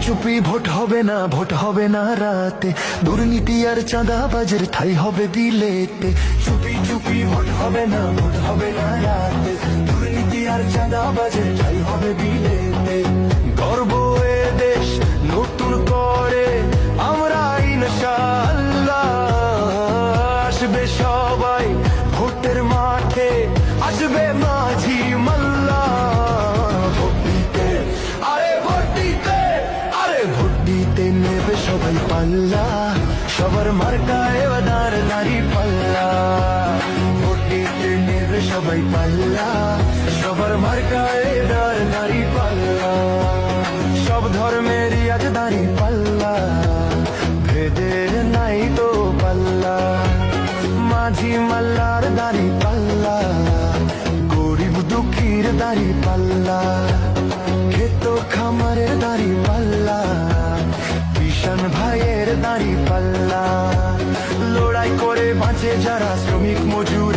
চুপি ভোট হবে না, ভোট হবে না রাতে, দুর্নীতি আর চাঁদাবাজের ঠাই হবে বিলেতে। চুপি চুপি ভোট হবে না, ভোট হবে না রাতে, দুর্নীতি আর চাঁদাবাজের ঠাই হবে বিলেতে। গর্ব এ দেশ নতুন করে আমরা ইনশাআল্লাহ, আসবে সবাই ভোটের মাঠে, আসবে মাঝি মাল্লা। ভোট দিতে, আরে ভোট দিতে, আরে ভোট দিতে নেবে সবাই পাল্লা, সবার মার্কায় এবার দাঁড়ি পাল্লা। ভোট দিতে নেবে সবাই পাল্লা, সবার মার্কায় দাঁড়ি পাল্লা। সব ধর্মেরই আজ দাঁড়ি পাল্লা, ভেদের নাই তো পাল্লা। মাঝি মাল্লার দাঁড়ি পাল্লা, গরিব দুঃখীর দাঁড়ি পাল্লা, ক্ষেত খামারের দাঁড়ি পাল্লা, কিষান ভাইয়ের দাঁড়ি পাল্লা। লড়াই করে বাঁচে যারা শ্রমিক মজুর